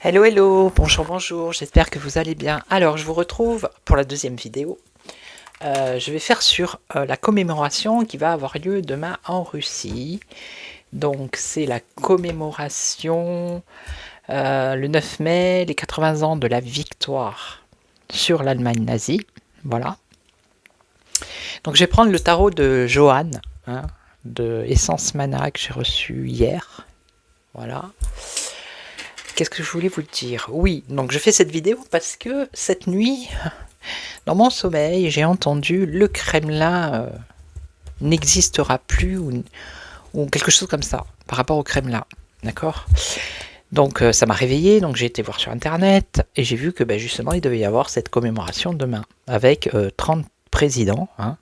Hello hello, bonjour bonjour, j'espère que vous allez bien. Alors je vous retrouve pour la deuxième vidéo. Je vais faire sur la commémoration qui va avoir lieu demain en Russie. Donc c'est la commémoration le 9 mai, les 80 ans de la victoire sur l'Allemagne nazie. Voilà. Donc je vais prendre le tarot de Johan, hein, de Essence Mana que j'ai reçu hier. Voilà. Qu'est-ce que je voulais vous dire? Oui, donc je fais cette vidéo parce que cette nuit, dans mon sommeil, j'ai entendu le Kremlin n'existera plus ou quelque chose comme ça par rapport au Kremlin. D'accord? Donc ça m'a réveillé, donc j'ai été voir sur internet et j'ai vu que justement il devait y avoir cette commémoration demain avec 30 présidents. Hein.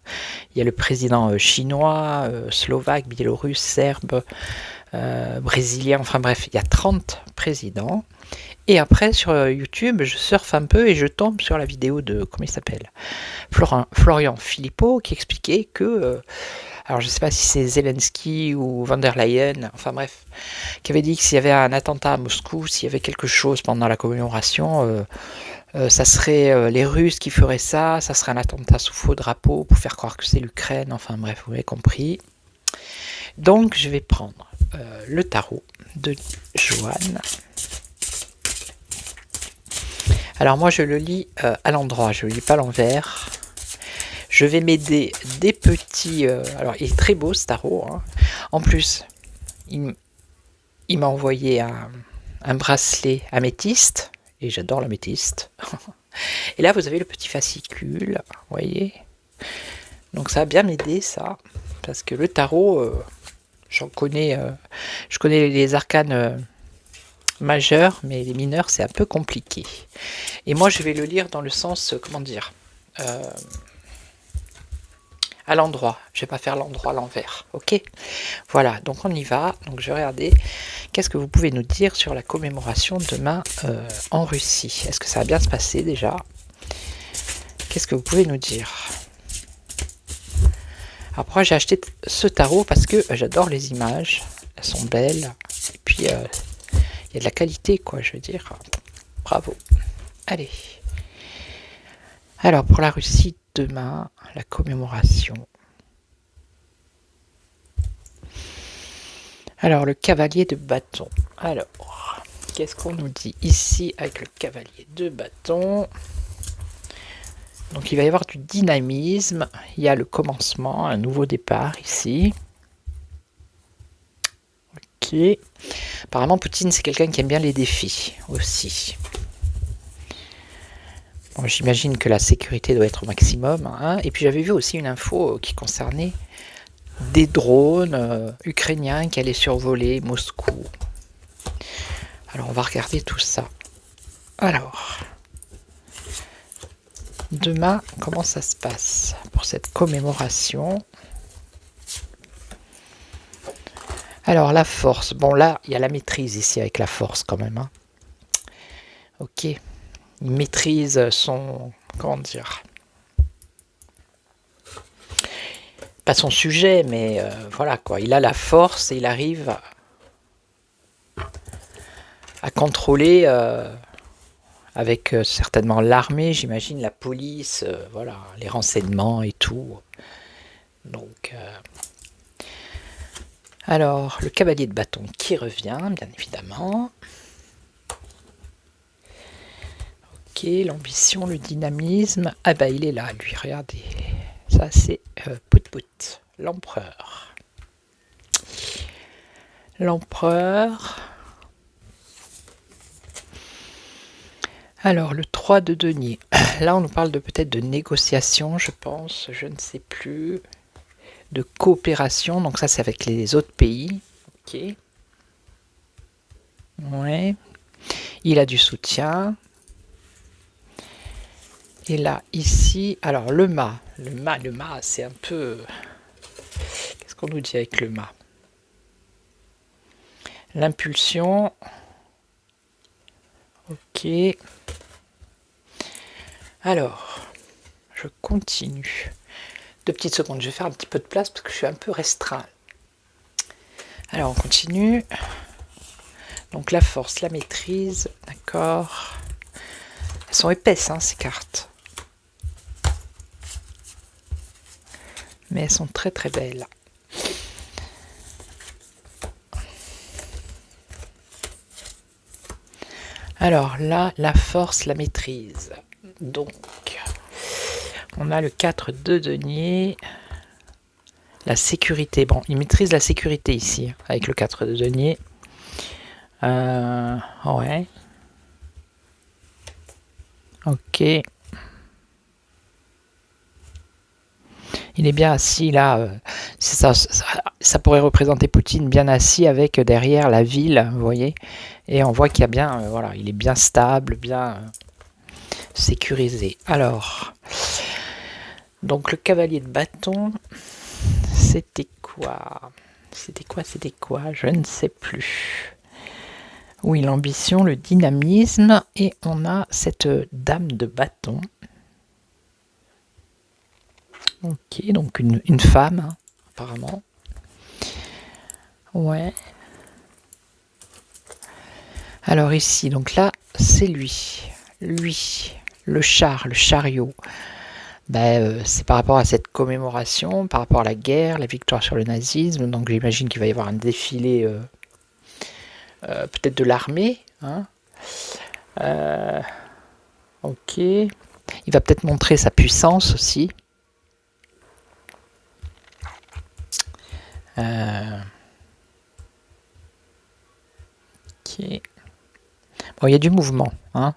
Il y a le président chinois, slovaque, biélorusse, serbe, brésilien, enfin bref, il y a 30 présidents. Et après sur YouTube, je surfe un peu et je tombe sur la vidéo de, comment il s'appelle, Florian Philippot, qui expliquait que, alors je ne sais pas si c'est Zelensky ou von der Leyen, enfin bref, qui avait dit que s'il y avait un attentat à Moscou, s'il y avait quelque chose pendant la commémoration, ça serait les Russes qui feraient ça, ça serait un attentat sous faux drapeau pour faire croire que c'est l'Ukraine, enfin bref, vous avez compris. Donc je vais prendre le tarot de Johan. Alors moi je le lis à l'endroit, je ne le lis pas à l'envers. Je vais m'aider des petits... alors il est très beau ce tarot. Hein. En plus, il m'a envoyé un bracelet améthyste. Et j'adore l'améthyste. Et là vous avez le petit fascicule, vous voyez. Donc ça va bien m'aider ça. Parce que le tarot, j'en connais... je connais les arcanes... majeur, mais les mineurs c'est un peu compliqué. Et moi je vais le lire dans le sens, comment dire, à l'endroit. Je vais pas faire l'endroit à l'envers, ok? Voilà, donc on y va. Donc je vais regarder, qu'est-ce que vous pouvez nous dire sur la commémoration demain en Russie? Est-ce que ça va bien se passer déjà? Qu'est-ce que vous pouvez nous dire? Après j'ai acheté ce tarot parce que j'adore les images, elles sont belles, et puis il y a de la qualité, quoi, je veux dire. Bravo. Allez. Alors, pour la Russie, demain, la commémoration. Alors, le cavalier de bâton. Alors, qu'est-ce qu'on nous dit ici avec le cavalier de bâton? Donc, il va y avoir du dynamisme. Il y a le commencement, un nouveau départ ici. Ok. Apparemment, Poutine, c'est quelqu'un qui aime bien les défis aussi. Bon, j'imagine que la sécurité doit être au maximum. Hein. Et puis, j'avais vu aussi une info qui concernait des drones ukrainiens qui allaient survoler Moscou. Alors, on va regarder tout ça. Alors, demain, comment ça se passe pour cette commémoration? Alors, la force. Bon, là, il y a la maîtrise ici avec la force quand même. Hein. Ok. Il maîtrise son... Comment dire? Pas son sujet, mais voilà quoi. Il a la force et il arrive à contrôler avec certainement l'armée, j'imagine, la police, voilà, les renseignements et tout. Donc... Alors, le cavalier de bâton qui revient, bien évidemment. Ok, l'ambition, le dynamisme. Ah bah il est là, lui, regardez. Ça c'est Pout-Pout, l'empereur. L'empereur. Alors, le 3 de denier. Là, on nous parle de peut-être de négociation, je pense, je ne sais plus. De coopération, donc ça, c'est avec les autres pays. Ok. Ouais. Il a du soutien. Et là, ici, alors le mât. Le mât, c'est un peu... Qu'est-ce qu'on nous dit avec le mât? L'impulsion. Ok. Alors, je continue. 2 petites secondes, je vais faire un petit peu de place parce que je suis un peu restreint. Alors, on continue. Donc, la force, la maîtrise, d'accord. Elles sont épaisses, hein, ces cartes. Mais elles sont très très belles. Alors là, la force, la maîtrise. Donc, on a le 4 de denier. La sécurité. Bon, il maîtrise la sécurité ici, avec le 4 de denier. Ouais. Ok. Il est bien assis là. Ça pourrait représenter Poutine bien assis avec derrière la ville, vous voyez. Et on voit qu'il y a bien, voilà, il est bien stable, bien sécurisé. Alors, donc le cavalier de bâton, c'était quoi? C'était quoi? Je ne sais plus. Oui, l'ambition, le dynamisme, et on a cette dame de bâton. Ok, donc une femme, hein, apparemment. Ouais. Alors ici, donc là, c'est lui. Lui, le chariot. Ben, c'est par rapport à cette commémoration, par rapport à la guerre, la victoire sur le nazisme. Donc j'imagine qu'il va y avoir un défilé peut-être de l'armée. Hein. Ok. Il va peut-être montrer sa puissance aussi. Ok. Bon, il y a du mouvement. Hein.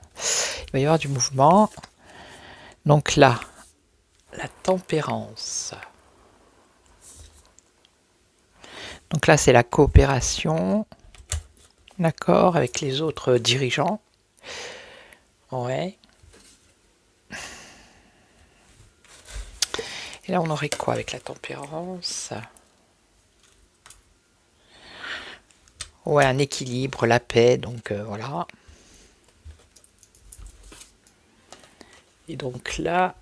Il va y avoir du mouvement. Donc là, la tempérance. Donc là, c'est la coopération. D'accord, avec les autres dirigeants. Ouais. Et là, on aurait quoi avec la tempérance? Ouais, un équilibre, la paix, donc voilà. Et donc là,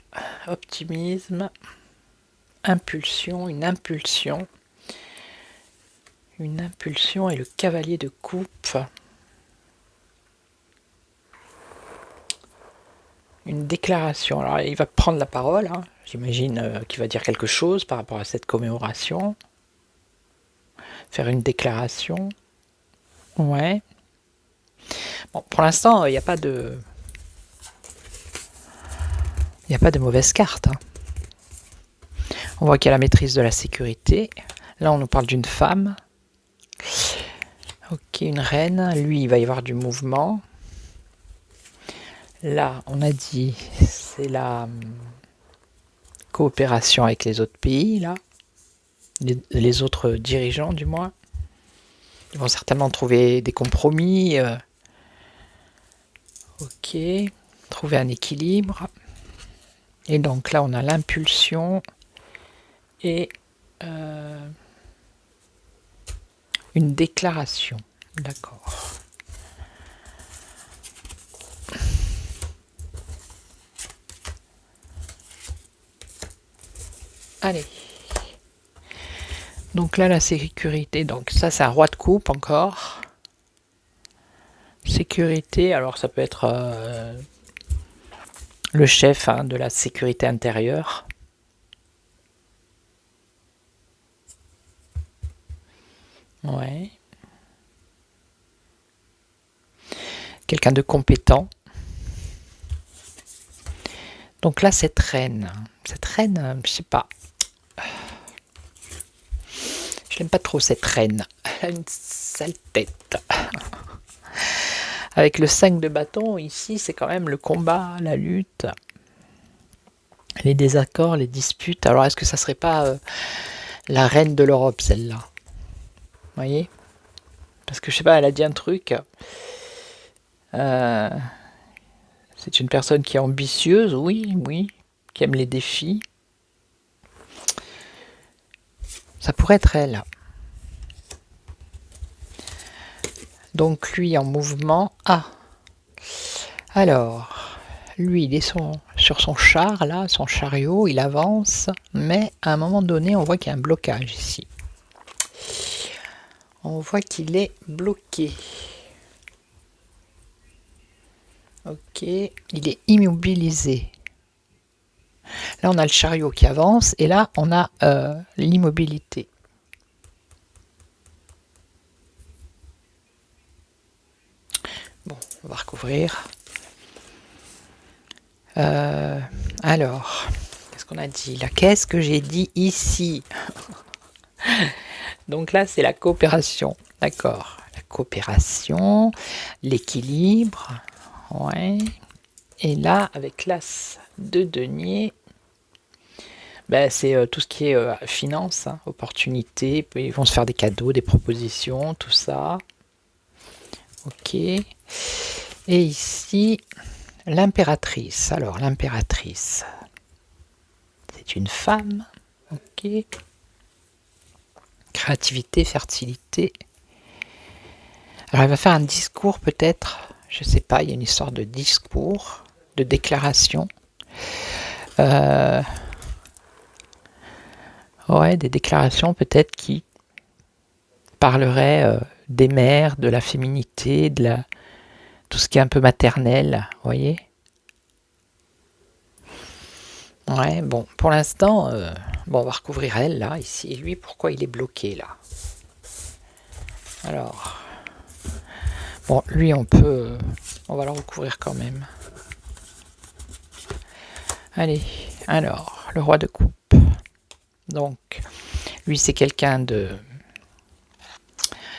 optimisme, impulsion, une impulsion et le cavalier de coupe. Une déclaration. Alors, il va prendre la parole, hein. J'imagine qu'il va dire quelque chose par rapport à cette commémoration. Faire une déclaration. Ouais. Bon, pour l'instant, il n'y a pas de... Il n'y a pas de mauvaise carte. Hein. On voit qu'il y a la maîtrise de la sécurité. Là, on nous parle d'une femme. Ok, une reine. Lui, il va y avoir du mouvement. Là, on a dit, c'est la coopération avec les autres pays, là. Les autres dirigeants, du moins. Ils vont certainement trouver des compromis. Ok. Trouver un équilibre. Et donc là, on a l'impulsion et une déclaration. D'accord. Allez. Donc là, la sécurité. Donc ça, c'est un roi de coupe encore. Sécurité, alors ça peut être le chef de la sécurité intérieure. Ouais. Quelqu'un de compétent. Donc là, cette reine, je sais pas. Je l'aime pas trop, cette reine. Elle a une sale tête. Avec le 5 de bâton, ici, c'est quand même le combat, la lutte, les désaccords, les disputes. Alors, est-ce que ça serait pas la reine de l'Europe, celle-là? Vous voyez? Parce que, je sais pas, elle a dit un truc. C'est une personne qui est ambitieuse, oui, oui, qui aime les défis. Ça pourrait être elle. Donc lui en mouvement. Ah. Alors, lui il est sur son char là, son chariot, il avance, mais à un moment donné on voit qu'il y a un blocage ici. On voit qu'il est bloqué. Ok, il est immobilisé. Là on a le chariot qui avance et là on a l'immobilité. Bon, on va recouvrir. Alors, qu'est-ce qu'on a dit là? Qu'est-ce que j'ai dit ici? Donc là, c'est la coopération. D'accord. La coopération, l'équilibre. Ouais. Et là, avec l'as de denier, ben, c'est tout ce qui est finance, hein, opportunité. Ils vont se faire des cadeaux, des propositions, tout ça. Ok. Et ici, l'impératrice. Alors, l'impératrice, c'est une femme. Ok. Créativité, fertilité. Alors, elle va faire un discours peut-être. Je sais pas, il y a une histoire de discours, de déclaration. Ouais, des déclarations peut-être qui parleraient des mères, de la féminité, de tout ce qui est un peu maternel, vous voyez? Ouais, bon, pour l'instant, bon, on va recouvrir elle, là, ici. Et lui, pourquoi il est bloqué, là? Alors, bon, lui, on va le recouvrir quand même. Allez, alors, le roi de coupe. Donc, lui, c'est quelqu'un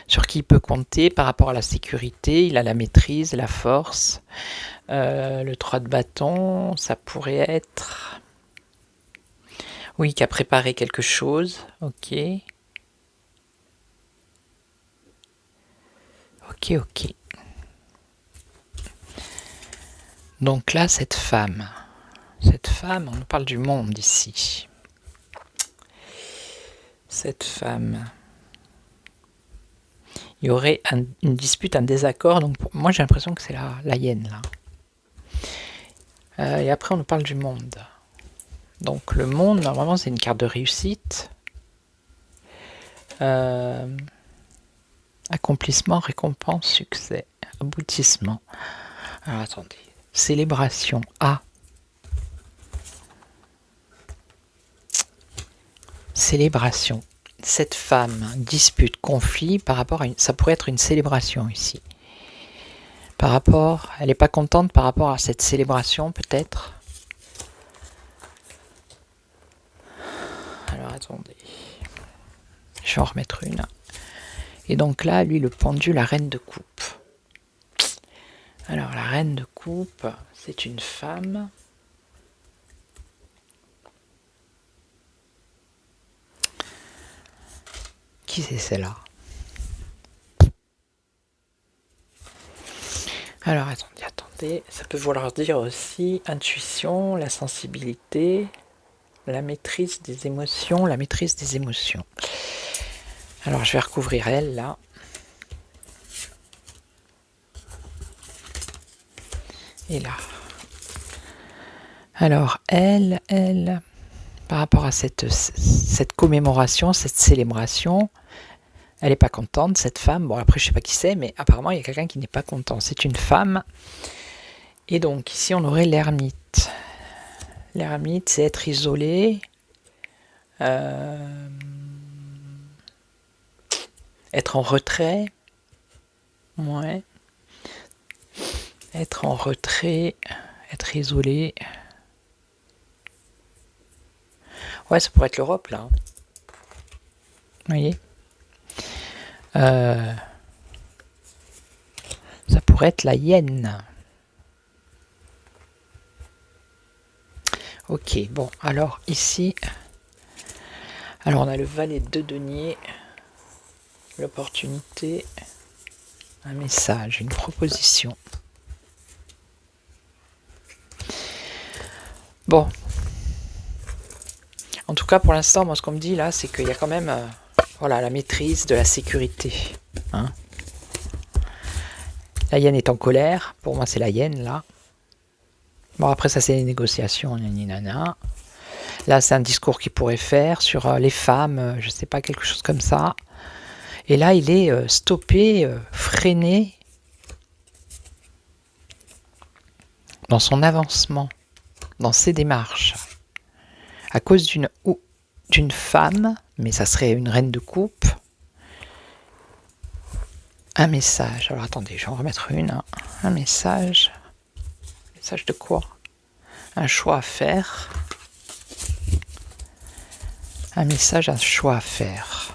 sur qui il peut compter par rapport à la sécurité. Il a la maîtrise, la force. Le 3 de bâton, ça pourrait être... Oui, qui a préparé quelque chose. Ok. Ok, ok. Donc là, cette femme, on nous parle du monde ici. Cette femme, il y aurait une dispute, un désaccord. Donc moi, j'ai l'impression que c'est la hyène, là. Et après, on nous parle du monde. Donc le monde, normalement, c'est une carte de réussite. Accomplissement, récompense, succès, aboutissement. Alors attendez. Célébration. Ah. Célébration. Cette femme dispute, conflit par rapport à ça pourrait être une célébration ici. Par rapport, elle n'est pas contente par rapport à cette célébration peut-être. Alors attendez. Je vais en remettre une. Et donc là, lui, le pendu, la reine de coupe. Alors la reine de coupe, c'est une femme. Qui c'est celle-là? Alors attendez, ça peut vouloir dire aussi intuition, la sensibilité, la maîtrise des émotions, Alors je vais recouvrir elle là. Et là. Alors elle, par rapport à cette commémoration, cette célébration, elle n'est pas contente, cette femme. Bon, après, je ne sais pas qui c'est, mais apparemment, il y a quelqu'un qui n'est pas content. C'est une femme. Et donc, ici, on aurait l'ermite. L'ermite, c'est être isolé. Être en retrait. Ouais. Être en retrait. Être isolé. Ouais, ça pourrait être l'Europe, là. Vous voyez? Ça pourrait être la hyène. Ok, bon, alors ici, alors on a le valet de denier, l'opportunité, un message, une proposition. Bon, en tout cas pour l'instant, moi ce qu'on me dit là, c'est qu'il y a quand même voilà, la maîtrise de la sécurité. Hein. La hyène est en colère, pour moi c'est la hyène là. Bon après ça c'est les négociations, nana. Là c'est un discours qu'il pourrait faire sur les femmes, je sais pas, quelque chose comme ça. Et là il est stoppé, freiné dans son avancement, dans ses démarches, à cause d'une femme, mais ça serait une reine de coupe. Un message, alors attendez, je vais en remettre une, hein. Un message. Message de quoi? Un choix à faire. Un message, un choix à faire.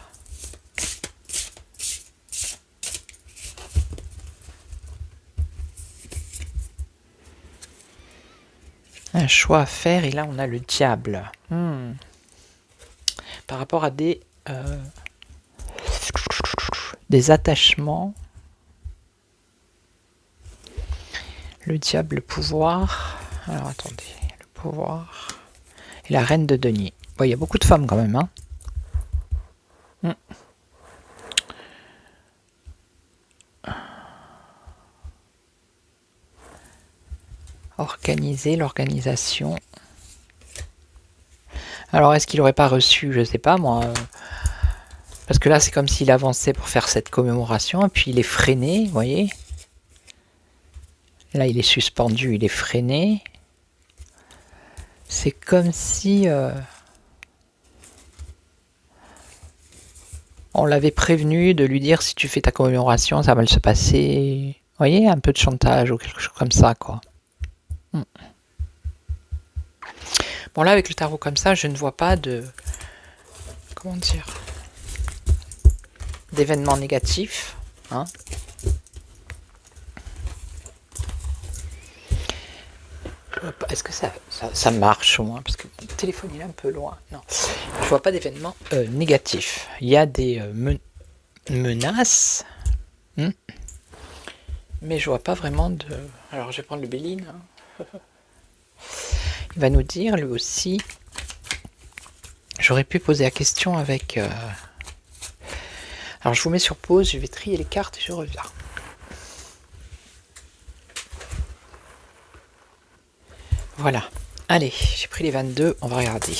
Un choix à faire, et là on a le diable. Par rapport à des attachements. Le diable, le pouvoir. Alors attendez, le pouvoir. Et la reine de denier. Bon, il y a beaucoup de femmes quand même, hein. Organiser, l'organisation. Alors est-ce qu'il n'aurait pas reçu, je sais pas moi, parce que là c'est comme s'il avançait pour faire cette commémoration, et puis il est freiné, vous voyez. Là il est suspendu, il est freiné. C'est comme si on l'avait prévenu de lui dire si tu fais ta commémoration ça va mal se passer. Vous voyez, un peu de chantage ou quelque chose comme ça quoi. Bon là avec le tarot comme ça, je ne vois pas de, comment dire, d'événements négatifs. Hein. Est-ce que ça marche au moins? Parce que mon téléphone il est un peu loin. Non, je vois pas d'événements négatifs. Il y a des menaces, mais je vois pas vraiment de... Alors je vais prendre le Béline. Hein. Il va nous dire lui aussi... J'aurais pu poser la question avec... Alors je vous mets sur pause, je vais trier les cartes et je reviens. Voilà. Allez, j'ai pris les 22, on va regarder.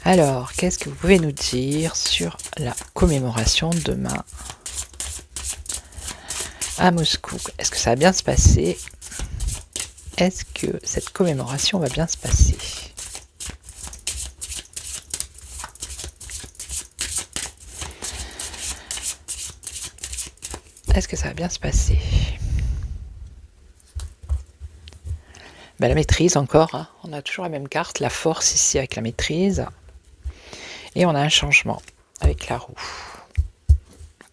Alors, qu'est-ce que vous pouvez nous dire sur la commémoration demain à Moscou? Est-ce que ça va bien se passer? Est-ce que cette commémoration va bien se passer? Est-ce que ça va bien se passer? Ben, la maîtrise encore, hein. On a toujours la même carte, la force ici avec la maîtrise. Et on a un changement avec la roue.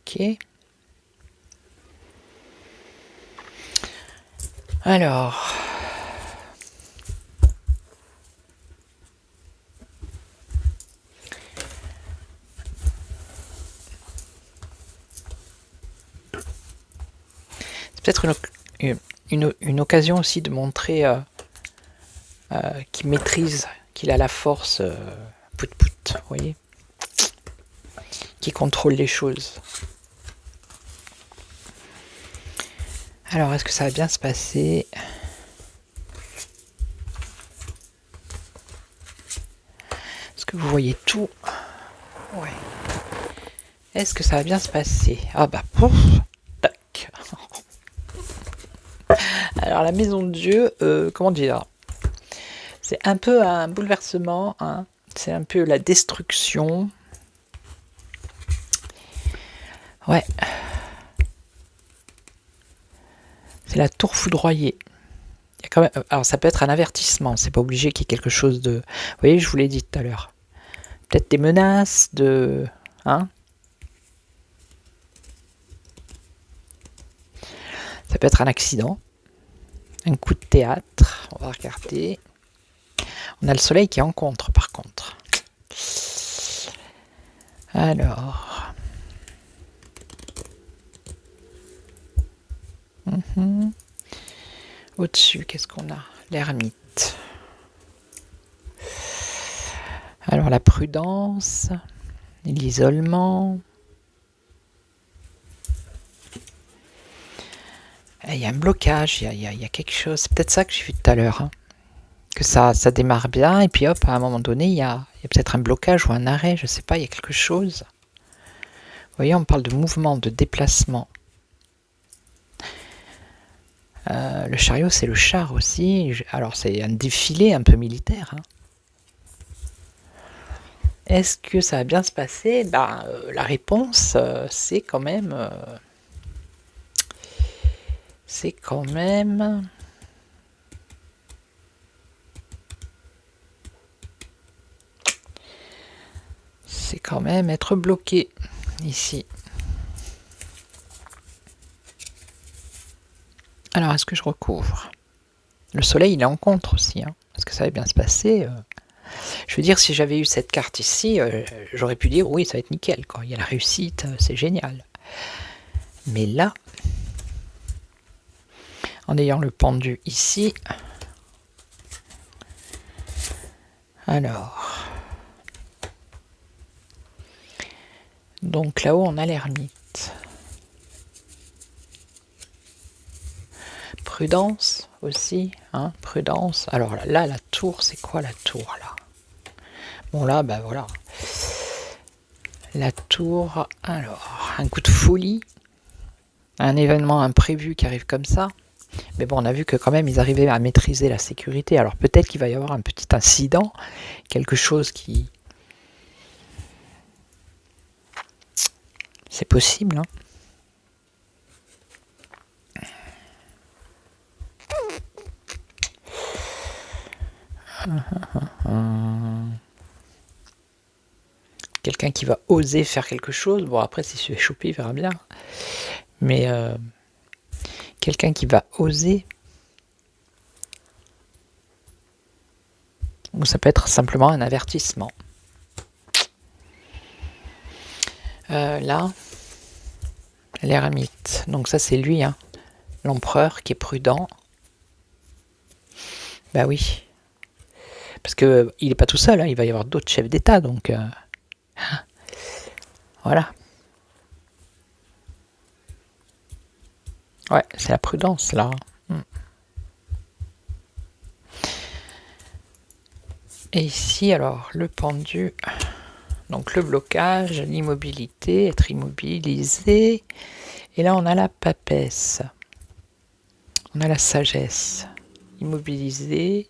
Ok. Alors... c'est peut-être une occasion aussi de montrer qu'il maîtrise, qu'il a la force pout-pout, vous voyez, qui contrôle les choses. Alors, est-ce que ça va bien se passer? Est-ce que vous voyez tout? Ouais. Est-ce que ça va bien se passer? Ah bah, pouf, tac. Alors, la maison de Dieu, comment dire? C'est un peu un bouleversement, hein. C'est un peu la destruction. Ouais. C'est la tour foudroyée. Il y a quand même... Alors ça peut être un avertissement, c'est pas obligé qu'il y ait quelque chose de... Vous voyez, je vous l'ai dit tout à l'heure. Peut-être des menaces, de... Hein? Ça peut être un accident, un coup de théâtre. On va regarder. On a le soleil qui est en contre, par contre. Alors. Au-dessus, qu'est-ce qu'on a? L'ermite. Alors, la prudence, l'isolement. Il y a un blocage, il y a quelque chose. C'est peut-être ça que j'ai vu tout à l'heure. Hein. Que ça démarre bien, et puis hop, à un moment donné, il y a peut-être un blocage ou un arrêt, je sais pas, il y a quelque chose. Vous voyez, on parle de mouvement, de déplacement. Le chariot, c'est le char aussi. Alors, c'est un défilé un peu militaire. Hein. Est-ce que ça va bien se passer? La réponse, c'est quand même... c'est quand même être bloqué ici. Alors, est-ce que je recouvre? Le soleil, il est en contre aussi. Hein. Est-ce que ça va bien se passer? Je veux dire, si j'avais eu cette carte ici, j'aurais pu dire, oui, ça va être nickel. Quoi. Il y a la réussite, c'est génial. Mais là, en ayant le pendu ici, alors, donc là-haut, on a l'ermite. Prudence aussi, hein, prudence. Alors là, la tour, c'est quoi la tour là? Bon là, ben voilà. La tour, alors, un coup de folie, un événement imprévu qui arrive comme ça. Mais bon, on a vu que quand même, ils arrivaient à maîtriser la sécurité. Alors peut-être qu'il va y avoir un petit incident, quelque chose qui... C'est possible, hein. Quelqu'un qui va oser faire quelque chose. Bon, après, s'il se fait choper, il verra bien. Mais quelqu'un qui va oser. Ou ça peut être simplement un avertissement. Là, l'ermite. Donc ça, c'est lui, hein, l'empereur qui est prudent. Bah oui. Parce que il n'est pas tout seul, hein, il va y avoir d'autres chefs d'État, donc voilà. Ouais, c'est la prudence là. Et ici, alors, le pendu, donc le blocage, l'immobilité, être immobilisé. Et là, on a la papesse. On a la sagesse. Immobilisé.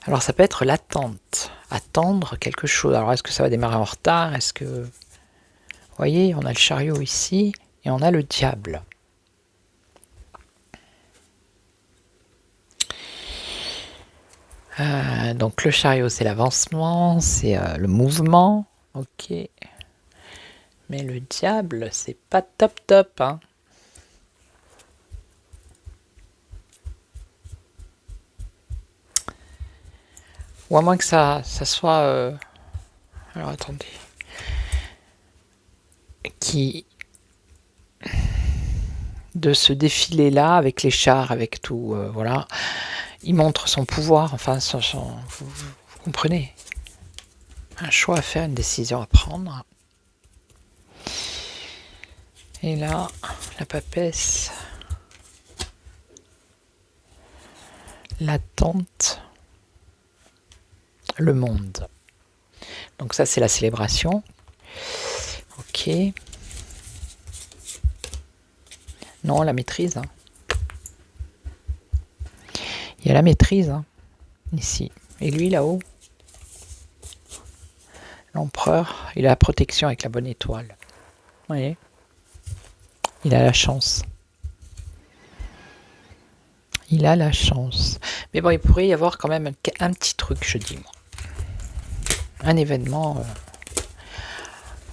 Alors, ça peut être l'attente. Attendre quelque chose. Alors, est-ce que ça va démarrer en retard? Est-ce que... Vous voyez, on a le chariot ici et on a le diable. Donc le chariot, c'est l'avancement, c'est le mouvement. Ok. Mais le diable, c'est pas top top. Hein. Ou à moins que ça soit... Alors attendez. De ce défilé-là, avec les chars, avec tout, voilà. Il montre son pouvoir, enfin, vous comprenez. Un choix à faire, une décision à prendre. Et là, la papesse. L'attente. Le monde. Donc ça, c'est la célébration. Ok. Non, la maîtrise. Hein. Il y a la maîtrise, hein, ici. Et lui, là-haut, l'empereur, il a la protection avec la bonne étoile. Vous voyez? Il a la chance. Il a la chance. Mais bon, il pourrait y avoir quand même un petit truc, je dis, moi. Un événement...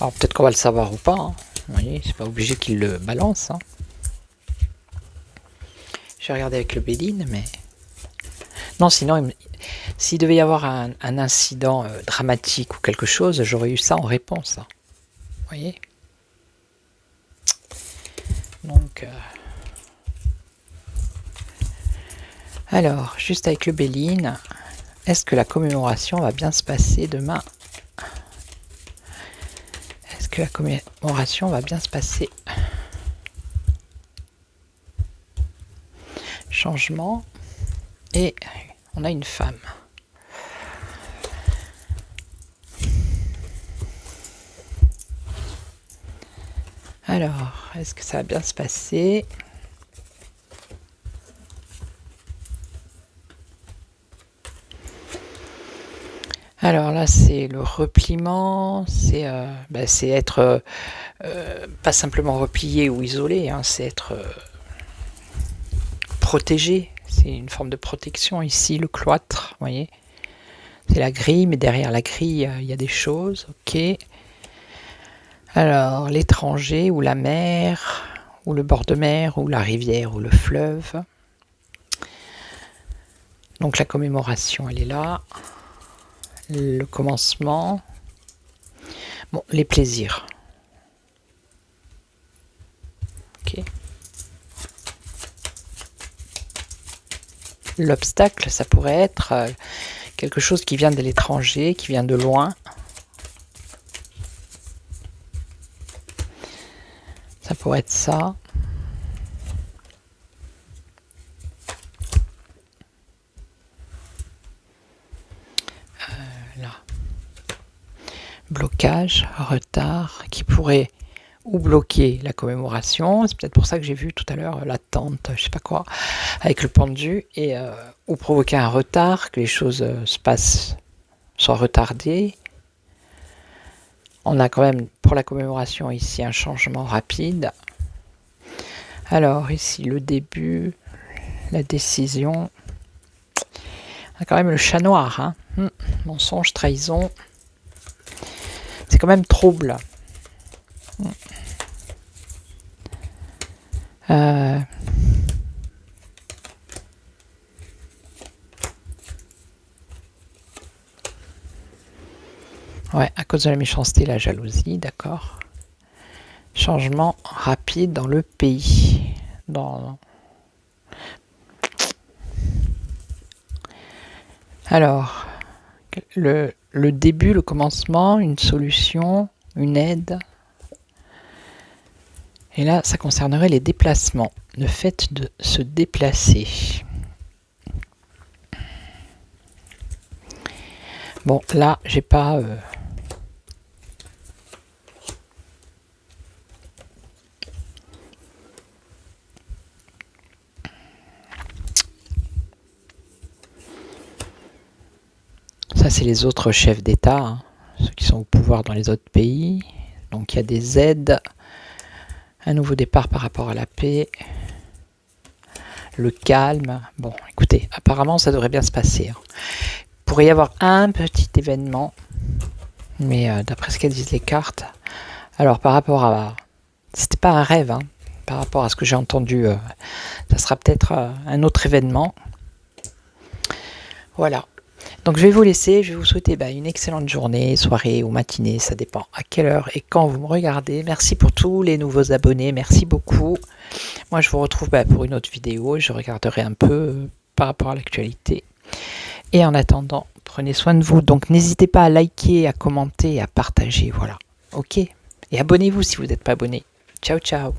Alors peut-être qu'on va le savoir ou pas, hein. Vous voyez, c'est pas obligé qu'il le balance, hein. J'ai regardé avec le Béline, mais... Non, sinon, s'il devait y avoir un incident dramatique ou quelque chose, j'aurais eu ça en réponse, hein. Vous voyez? Donc... Alors, juste avec le Béline, est-ce que la commémoration va bien se passer demain? Est-ce que la commémoration va bien se passer? Changement. Et on a une femme. Alors, est-ce que ça va bien se passer? Alors là, c'est le repliement, c'est être pas simplement replié ou isolé, hein, c'est être protégé. C'est une forme de protection ici, le cloître, vous voyez. C'est la grille, mais derrière la grille, il y a des choses, ok. Alors, l'étranger, ou la mer, ou le bord de mer, ou la rivière, ou le fleuve. Donc la commémoration, elle est là. Le commencement. Bon, les plaisirs. Ok. L'obstacle, ça pourrait être quelque chose qui vient de l'étranger, qui vient de loin. Ça pourrait être ça. Là. Blocage, retard, qui pourrait ou bloquer la commémoration. C'est peut-être pour ça que j'ai vu tout à l'heure la tente, je sais pas quoi, avec le pendu, et ou provoquer un retard, que les choses se passent, soient retardées. On a quand même pour la commémoration ici un changement rapide. Alors ici le début, la décision. On a quand même le chat noir, hein. Mensonge, trahison. C'est quand même trouble. Ouais, à cause de la méchanceté, la jalousie, d'accord. Changement rapide dans le pays. Alors, le début, le commencement, une solution, une aide. Et là, ça concernerait les déplacements, le fait de se déplacer. Bon, là, j'ai pas... Ça, c'est les autres chefs d'État, hein, ceux qui sont au pouvoir dans les autres pays. Donc, il y a des aides, un nouveau départ par rapport à la paix, le calme. Bon, écoutez, apparemment, ça devrait bien se passer, hein. Il pourrait y avoir un petit événement, mais d'après ce qu'elles disent les cartes, alors par rapport à... C'était pas un rêve, hein, par rapport à ce que j'ai entendu, ça sera peut-être un autre événement. Voilà. Donc je vais vous laisser, je vais vous souhaiter une excellente journée, soirée ou matinée, ça dépend à quelle heure et quand vous me regardez. Merci pour tous les nouveaux abonnés, merci beaucoup. Moi je vous retrouve pour une autre vidéo, je regarderai un peu par rapport à l'actualité. Et en attendant, prenez soin de vous, donc n'hésitez pas à liker, à commenter, à partager, voilà. Ok. Et abonnez-vous si vous n'êtes pas abonné. Ciao, ciao.